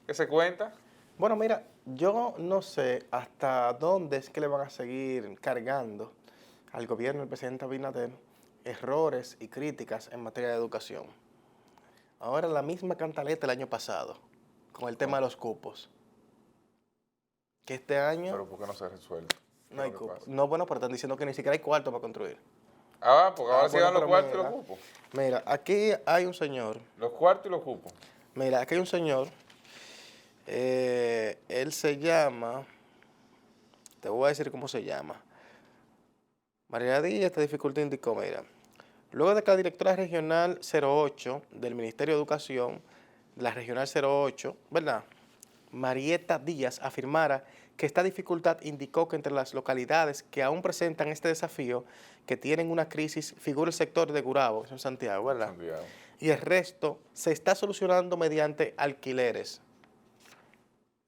¿Qué se cuenta? Bueno, mira, yo no sé hasta dónde es que le van a seguir cargando al gobierno del presidente Abinader errores y críticas en materia de educación. Ahora la misma cantaleta el año pasado, con el tema de ¿Cómo? los cupos, que este año Pero ¿por qué no se resuelve? ¿Qué no es hay lo que cupos. pasa? No, bueno, pero están diciendo que ni siquiera hay cuarto para construir. Ah, porque Ah, ahora sí bueno, dan los pero cuartos y los mira, cupos. mira, aquí hay un señor, Los cuartos y los cupos. mira, aquí hay un señor, él se llama, te voy a decir cómo se llama. María Díaz, esta dificultad indicó, mira, luego de que la directora regional 08 del Ministerio de Educación, la regional 08, ¿verdad? Marieta Díaz afirmara que esta dificultad indicó que entre las localidades que aún presentan este desafío, que tienen una crisis, figura el sector de Gurabo, eso en Santiago, ¿verdad? Santiago. Y el resto se está solucionando mediante alquileres.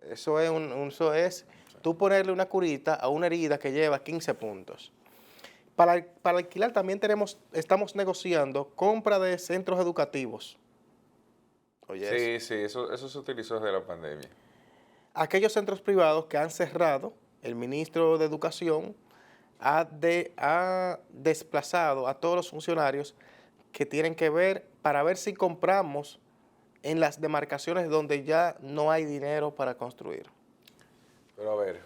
Eso es tú ponerle una curita a una herida que lleva 15 puntos. Para alquilar también estamos negociando compra de centros educativos. Oye, eso. Sí, sí, eso se utilizó desde la pandemia. Aquellos centros privados que han cerrado, el ministro de Educación ha desplazado a todos los funcionarios que tienen que ver para ver si compramos en las demarcaciones donde ya no hay dinero para construir. Pero a ver,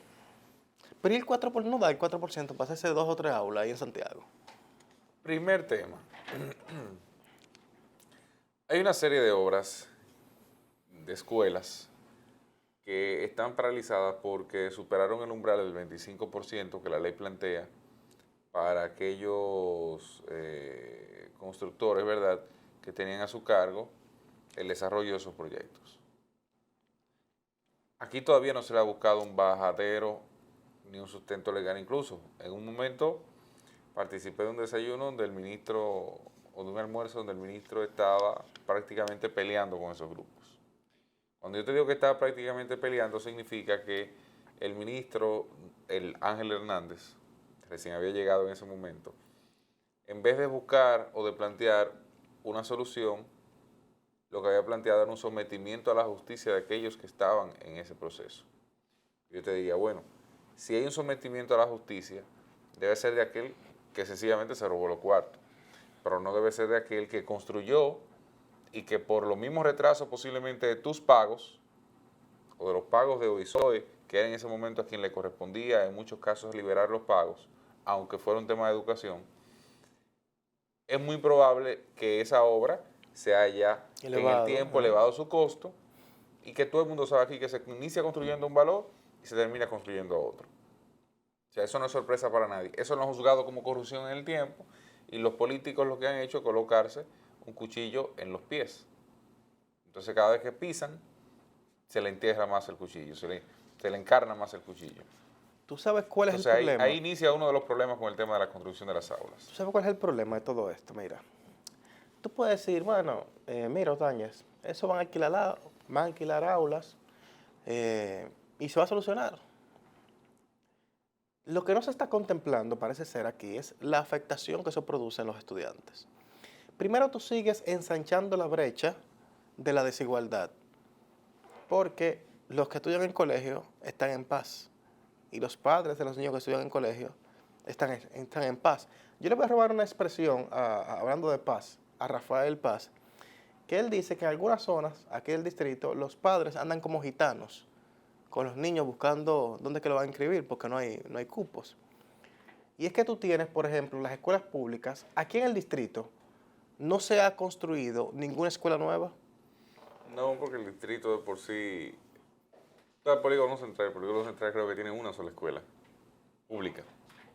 Pero ¿y el 4%? No da el 4% para hacerse 2 o 3 aulas ahí en Santiago. primer tema. Hay una serie de obras de escuelas que están paralizadas porque superaron el umbral del 25% que la ley plantea para aquellos constructores, ¿verdad?, que tenían a su cargo el desarrollo de esos proyectos. Aquí todavía no se le ha buscado un bajadero ni un sustento legal. Incluso en un momento participé de un desayuno donde el ministro, o de un almuerzo donde el ministro estaba prácticamente peleando con esos grupos. Cuando yo te digo que estaba prácticamente peleando, significa que el ministro, el Ángel Hernández, recién había llegado en ese momento, en vez de buscar o de plantear una solución, lo que había planteado era un sometimiento a la justicia de aquellos que estaban en ese proceso. Yo te diría, bueno, si hay un sometimiento a la justicia, debe ser de aquel que sencillamente se robó los cuartos, pero no debe ser de aquel que construyó y que por los mismos retrasos posiblemente de tus pagos o de los pagos de OISOE, que era en ese momento a quien le correspondía en muchos casos liberar los pagos, aunque fuera un tema de educación, es muy probable que esa obra se haya en el tiempo elevado su costo y que todo el mundo sabe aquí que se inicia construyendo un valor y se termina construyendo otro. O sea, eso no es sorpresa para nadie. Eso lo han juzgado como corrupción en el tiempo y los políticos lo que han hecho es colocarse un cuchillo en los pies. Entonces cada vez que pisan, se le entierra más el cuchillo, se le encarna más el cuchillo. ¿Tú sabes cuál es el Entonces ahí problema? inicia uno de los problemas con el tema de la construcción de las aulas. ¿Tú sabes cuál es el problema de todo esto? Mira, tú puedes decir, bueno, mira, Otañez, eso van a alquilar aulas y se va a solucionar. Lo que no se está contemplando, parece ser aquí, es la afectación que eso produce en los estudiantes. Primero tú sigues ensanchando la brecha de la desigualdad, porque los que estudian en colegio están en paz y los padres de los niños que estudian en colegio están en paz. Yo le voy a robar una expresión, hablando de paz, a Rafael Paz, que él dice que en algunas zonas, aquí del distrito, los padres andan como gitanos, con los niños buscando dónde que lo van a inscribir, porque no hay cupos. Y es que tú tienes, por ejemplo, las escuelas públicas, aquí en el distrito, no se ha construido ninguna escuela nueva. No, porque el distrito de por sí... El polígono central creo que tiene una sola escuela pública,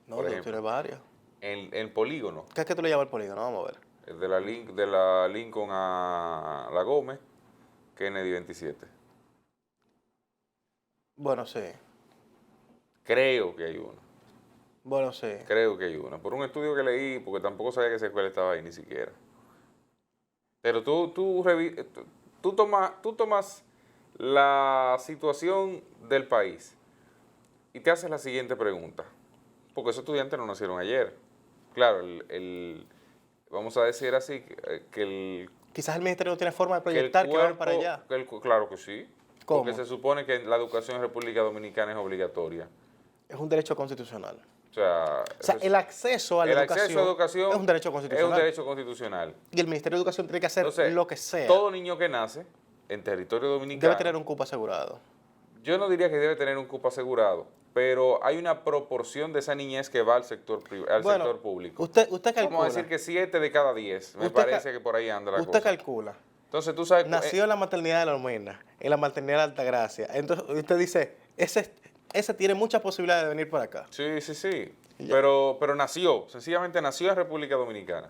No, por tú tienes ejemplo. varias. El polígono, ¿Qué es que tú le llamas el polígono? Vamos a ver. el de la Lincoln a la Gómez, Kennedy 27. Bueno, sí. Creo que hay una. Bueno, sí. Creo que hay una. Por un estudio que leí, porque tampoco sabía que esa escuela estaba ahí ni siquiera. Pero tú tomas la situación del país y te haces la siguiente pregunta. Porque esos estudiantes no nacieron ayer. Claro, vamos a decir así, Quizás el ministerio no tiene forma de que el proyectar que van para cuerpo, allá. claro que sí. ¿Cómo? Porque se supone que la educación en República Dominicana es obligatoria. Es un derecho constitucional. O sea, O sea, el acceso a la educación es un derecho es constitucional. un derecho constitucional. Y el Ministerio de Educación tiene que hacer Entonces, lo que sea. todo niño que nace en territorio dominicano Debe tener un cupo asegurado. yo no diría que debe tener un cupo asegurado, pero hay una proporción de esa niñez que va al sector, sector público. Usted calcula. Vamos a decir que 7 de cada 10. Me Usted parece que por ahí anda la cosa. Usted calcula. Entonces tú sabes... Nació en la maternidad de La Olmena, en la maternidad de Altagracia. Entonces usted dice, ese tiene muchas posibilidades de venir por acá. Sí, sí, sí. Pero nació, sencillamente nació en República Dominicana.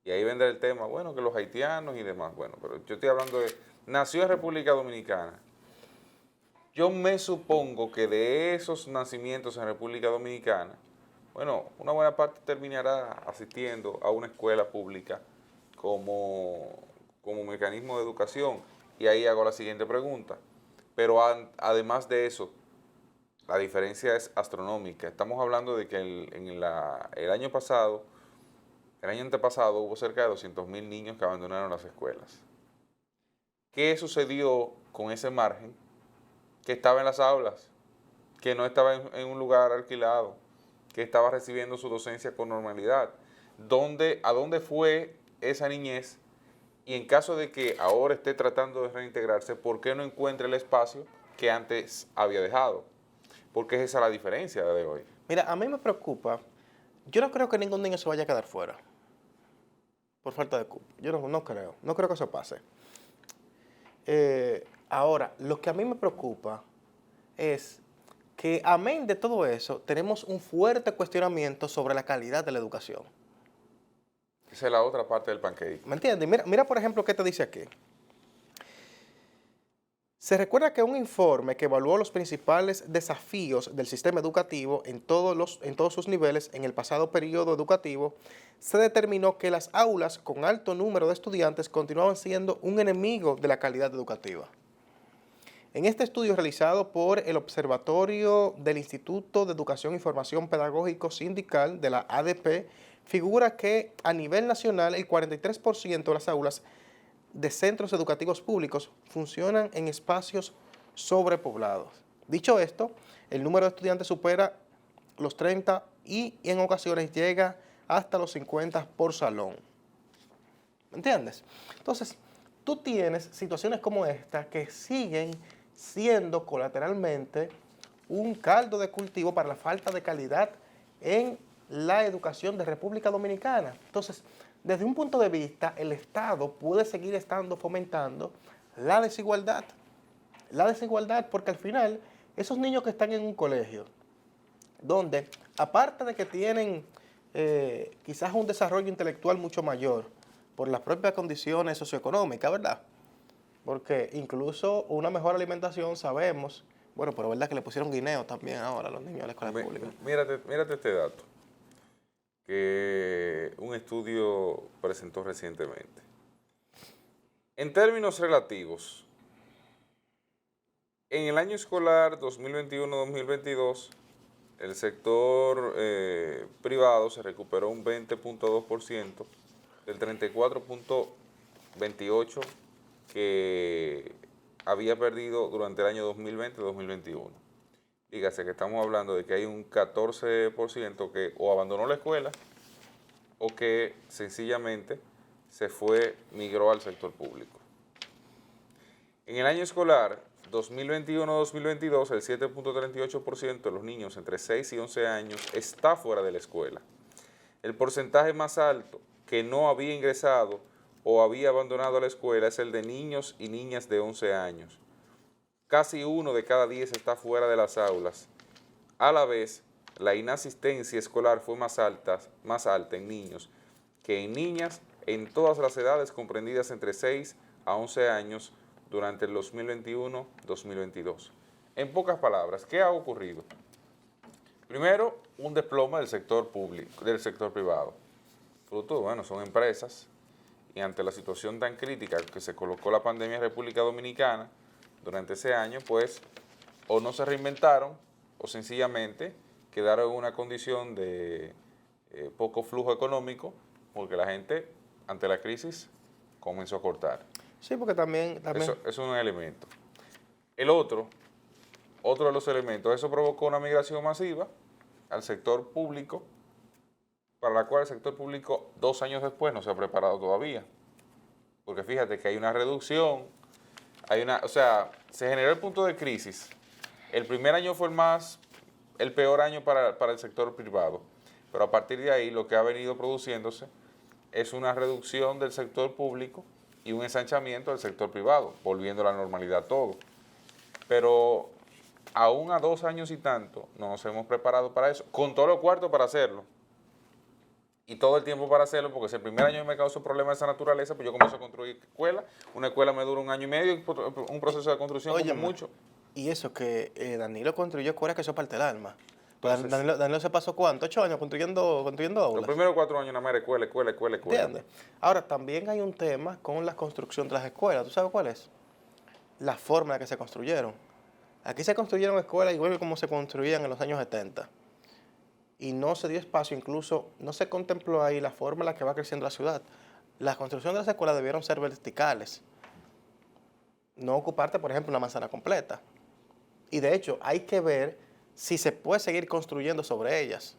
Y ahí vendrá el tema, bueno, que los haitianos y demás. Bueno, pero yo estoy hablando de... Nació en República Dominicana. Yo me supongo que de esos nacimientos en República Dominicana, bueno, una buena parte terminará asistiendo a una escuela pública como mecanismo de educación. Y ahí hago la siguiente pregunta. Pero además de eso, la diferencia es astronómica. Estamos hablando de que el año pasado, el año antepasado, hubo cerca de 200.000 niños que abandonaron las escuelas. ¿Qué sucedió con ese margen? Que estaba en las aulas, que no estaba en un lugar alquilado, que estaba recibiendo su docencia con normalidad. ¿A dónde fue esa niñez? Y en caso de que ahora esté tratando de reintegrarse, ¿por qué no encuentra el espacio que antes había dejado? Porque es esa la diferencia de hoy. Mira, a mí me preocupa, yo no creo que ningún niño se vaya a quedar fuera por falta de cupo. Yo no creo que eso pase. Ahora, lo que a mí me preocupa es que, amén de todo eso, tenemos un fuerte cuestionamiento sobre la calidad de la educación. Esa es la otra parte del pancake. ¿Me entiendes? Mira, por ejemplo, qué te dice aquí. Se recuerda que un informe que evaluó los principales desafíos del sistema educativo en todos sus niveles en el pasado periodo educativo, se determinó que las aulas con alto número de estudiantes continuaban siendo un enemigo de la calidad educativa. En este estudio realizado por el Observatorio del Instituto de Educación y Formación Pedagógico Sindical de la ADP, figura que a nivel nacional el 43% de las aulas de centros educativos públicos funcionan en espacios sobrepoblados. Dicho esto, el número de estudiantes supera los 30 y en ocasiones llega hasta los 50 por salón. ¿Me entiendes? Entonces, tú tienes situaciones como esta que siguen siendo colateralmente un caldo de cultivo para la falta de calidad en la educación de República Dominicana. Entonces, desde un punto de vista, el Estado puede seguir estando fomentando la desigualdad. La desigualdad porque al final, esos niños que están en un colegio, donde aparte de que tienen quizás un desarrollo intelectual mucho mayor por las propias condiciones socioeconómicas, ¿verdad? Porque incluso una mejor alimentación sabemos, bueno, pero verdad que le pusieron guineo también ahora a los niños de la escuela pública. Mírate este dato que un estudio presentó recientemente. En términos relativos, en el año escolar 2021-2022, el sector privado se recuperó un 20.2% del 34.28% que había perdido durante el año 2020-2021. Dígase que estamos hablando de que hay un 14% que o abandonó la escuela o que sencillamente migró al sector público. En el año escolar 2021-2022, el 7.38% de los niños entre 6 y 11 años está fuera de la escuela. El porcentaje más alto que no había ingresado o había abandonado la escuela es el de niños y niñas de 11 años. Casi 1 de cada 10 está fuera de las aulas. A la vez, la inasistencia escolar fue más alta en niños que en niñas en todas las edades comprendidas entre 6 a 11 años durante el 2021-2022. En pocas palabras, ¿qué ha ocurrido? Primero, un desplome del sector público, del sector privado. Fruto, bueno, son empresas y ante la situación tan crítica que se colocó la pandemia en República Dominicana durante ese año, pues o no se reinventaron o sencillamente quedaron en una condición de poco flujo económico porque la gente ante la crisis comenzó a cortar. Sí, porque también Eso es un elemento. El otro de los elementos, eso provocó una migración masiva al sector público, para la cual el sector público 2 años después no se ha preparado todavía. Porque fíjate que hay una reducción, o sea, se generó el punto de crisis. El primer año fue el peor año para el sector privado, pero a partir de ahí lo que ha venido produciéndose es una reducción del sector público y un ensanchamiento del sector privado, volviendo a la normalidad todo. Pero aún a 2 años y tanto no nos hemos preparado para eso, con todos los cuartos para hacerlo. Y todo el tiempo para hacerlo, porque si el primer año me causó problemas de esa naturaleza, pues yo comienzo a construir escuelas. Una escuela me dura 1 año y medio, un proceso de construcción como mucho. Y eso que Danilo construyó escuelas, que eso parte del alma. Pues Entonces, Danilo se pasó ¿cuánto? 8 años construyendo aulas. los primeros 4 años nada más era escuela. ¿Entiendes? Ahora, también hay un tema con la construcción de las escuelas. ¿Tú sabes cuál es? La forma en la que se construyeron. Aquí se construyeron escuelas igual que como se construían en los años 70. Y no se dio espacio, incluso no se contempló ahí la forma en la que va creciendo la ciudad. La construcción de las escuelas debieron ser verticales. No ocuparte, por ejemplo, una manzana completa. Y de hecho, hay que ver si se puede seguir construyendo sobre ellas.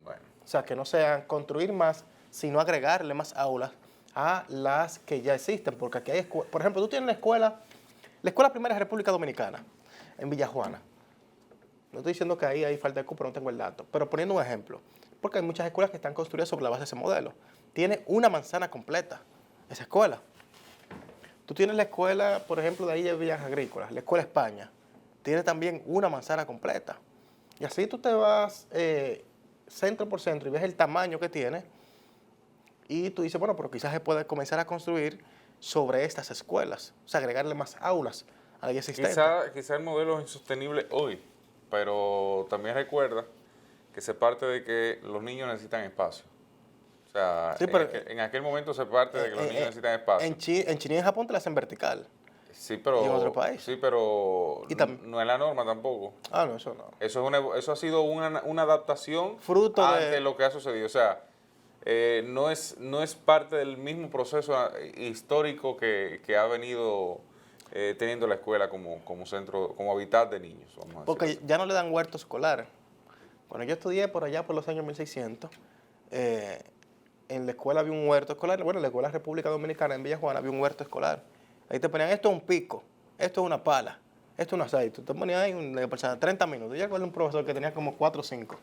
Bueno, O sea, que no sean construir más, sino agregarle más aulas a las que ya existen. Porque aquí hay escuelas. Por ejemplo, tú tienes la escuela primaria de República Dominicana, en Villajuana. No estoy diciendo que ahí hay falta de cupo, no tengo el dato. Pero poniendo un ejemplo, porque hay muchas escuelas que están construidas sobre la base de ese modelo. Tiene una manzana completa, esa escuela. Tú tienes la escuela, por ejemplo, de ahí de Villas Agrícolas, la escuela España. Tiene también una manzana completa. Y así tú te vas centro por centro y ves el tamaño que tiene. Y tú dices, bueno, pero quizás se puede comenzar a construir sobre estas escuelas. O sea, agregarle más aulas a la ya existente. quizá el modelo es insostenible hoy, pero también recuerda que se parte de que los niños necesitan espacio. O sea, Sí, en aquel momento se parte de que los niños necesitan espacio. En China y en Japón te la hacen vertical. Sí, pero, ¿Y en otro país? Sí, pero Y no es la norma tampoco. Ah, no, eso no. Eso ha sido una adaptación Fruto ante lo que ha sucedido. O sea, no es parte del mismo proceso histórico que ha venido teniendo la escuela como centro, como hábitat de niños. Vamos a decir Porque así. ya no le dan huerto escolar. Cuando yo estudié por allá por los años 1600, en la escuela había un huerto escolar. Bueno, en la Escuela República Dominicana en Villajuana había un huerto escolar. Ahí te ponían, esto es un pico, esto es una pala, esto es un aceite. Te ponían ahí 30 minutos. Yo recuerdo un profesor que tenía como 4 o 5.